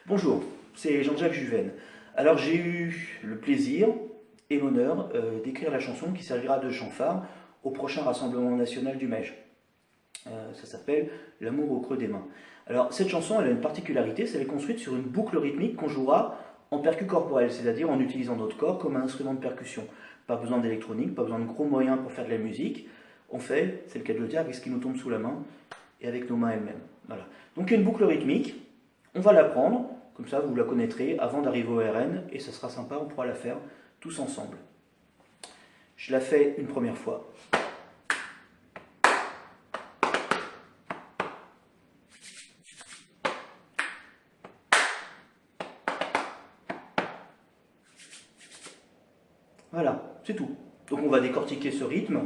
Bonjour, c'est Jean-Jacques Juven. Alors j'ai eu le plaisir et l'honneur d'écrire la chanson qui servira de chant phare au prochain Rassemblement national du Mège. Ça s'appelle L'amour au creux des mains. Alors cette chanson, elle a une particularité, c'est qu'elle est construite sur une boucle rythmique qu'on jouera en percu corporel, c'est-à-dire en utilisant notre corps comme un instrument de percussion. Pas besoin d'électronique, pas besoin de gros moyens pour faire de la musique. On fait, c'est le cas de le dire, avec ce qui nous tombe sous la main et avec nos mains elles-mêmes. Voilà. Donc il y a une boucle rythmique, on va l'apprendre. Comme ça, vous la connaîtrez avant d'arriver au RN et ça sera sympa, on pourra la faire tous ensemble. Je la fais une première fois. Voilà, c'est tout. Donc on va décortiquer ce rythme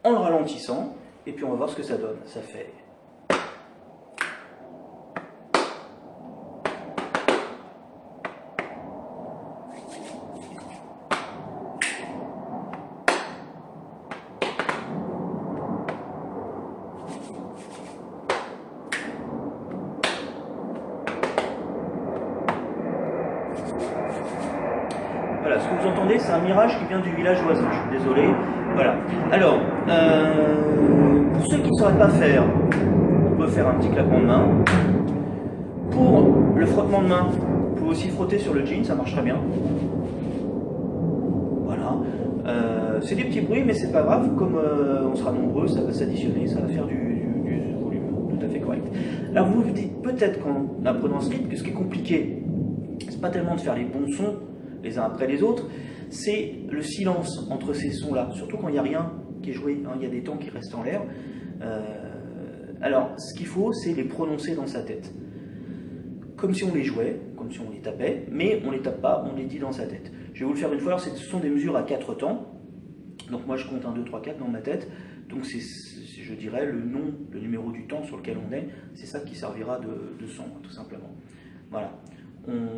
en le ralentissant et puis on va voir ce que ça donne. Ça fait... Voilà, ce que vous entendez, c'est un mirage qui vient du village voisin. Je suis désolé. Voilà. Alors, pour ceux qui ne sauraient pas faire, on peut faire un petit claquement de main. Pour le frottement de main, vous pouvez aussi frotter sur le jean, ça marche très bien. Voilà. C'est des petits bruits, mais c'est pas grave. Comme on sera nombreux, ça va s'additionner, ça va faire du volume tout à fait correct. Alors vous vous dites peut-être qu'en apprenant ce rythme, que ce qui est compliqué, c'est pas tellement de faire les bons sons les uns après les autres, c'est le silence entre ces sons-là, surtout quand il n'y a rien qui est joué, hein, il y a des temps qui restent en l'air. Alors, ce qu'il faut, c'est les prononcer dans sa tête. Comme si on les jouait, comme si on les tapait, mais on ne les tape pas, on les dit dans sa tête. Je vais vous le faire une fois, alors ce sont des mesures à 4 temps. Donc moi je compte 1, 2, 3, 4 dans ma tête. Donc c'est, je dirais, le nom, le numéro du temps sur lequel on est, c'est ça qui servira de son, tout simplement. Voilà.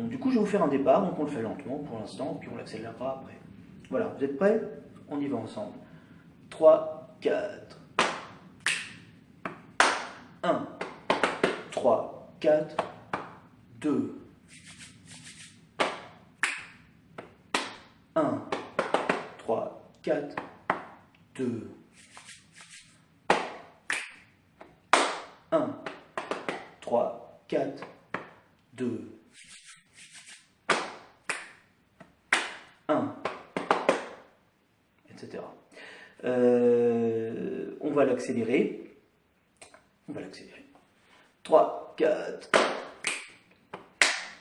Du coup, je vais vous faire un départ, donc on le fait lentement pour l'instant, puis on l'accélérera après. Voilà, vous êtes prêts? On y va ensemble. 3, 4. 1, 3, 4, 2. 1, 3, 4, 2. 1, 3, 4, 2. 1, etc. On va l'accélérer. 3, 4.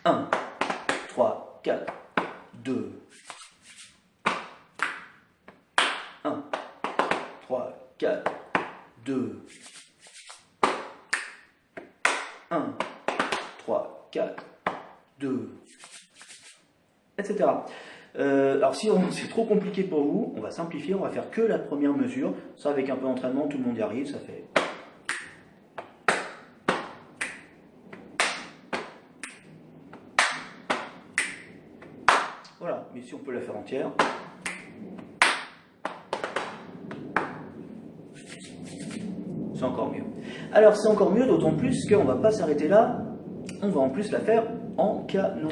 1, 3, 4, 2. 1, 3, 4, 2. 1, 3, 4, 2. Etc. Alors si c'est trop compliqué pour vous, on va simplifier, on va faire que la première mesure. Ça, avec un peu d'entraînement, tout le monde y arrive, ça fait... Voilà, mais si on peut la faire entière... c'est encore mieux. Alors c'est encore mieux, d'autant plus qu'on ne va pas s'arrêter là, on va en plus la faire en canon.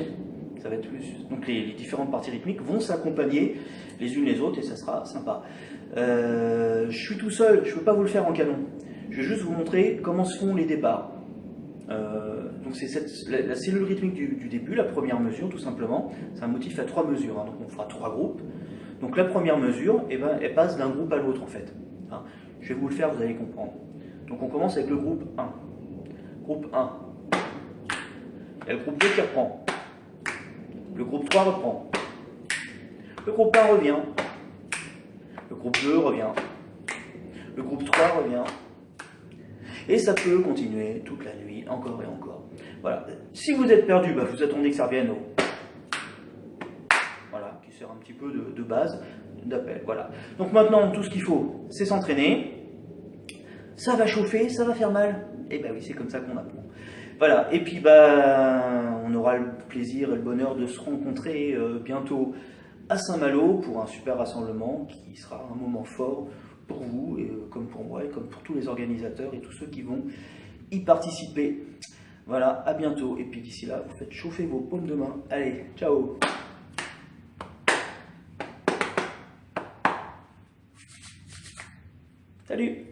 Ça va être plus. Donc les différentes parties rythmiques vont s'accompagner les unes les autres et ça sera sympa. Je suis tout seul, je ne peux pas vous le faire en canon. Je vais juste vous montrer comment se font les départs. Donc c'est la cellule rythmique du début, la première mesure tout simplement. C'est un motif à 3 mesures, hein, donc on fera 3 groupes. Donc la première mesure, eh ben, elle passe d'un groupe à l'autre en fait. Hein. Je vais vous le faire, vous allez comprendre. Donc on commence avec le groupe 1. Groupe 1. Il y a le groupe 2 qui reprend. Le groupe 3 reprend. Le groupe 1 revient. Le groupe 2 revient. Le groupe 3 revient. Et ça peut continuer toute la nuit, encore et encore. Voilà. Si vous êtes perdu, bah vous attendez que ça revienne au... Voilà, qui sert un petit peu de base, d'appel. Voilà. Donc maintenant, tout ce qu'il faut, c'est s'entraîner. Ça va chauffer, ça va faire mal. Et ben oui, c'est comme ça qu'on apprend. Voilà, et puis bah, on aura le plaisir et le bonheur de se rencontrer bientôt à Saint-Malo pour un super rassemblement qui sera un moment fort pour vous, et, comme pour moi, et comme pour tous les organisateurs et tous ceux qui vont y participer. Voilà, à bientôt. Et puis d'ici là, vous faites chauffer vos paumes de main. Allez, ciao. Salut.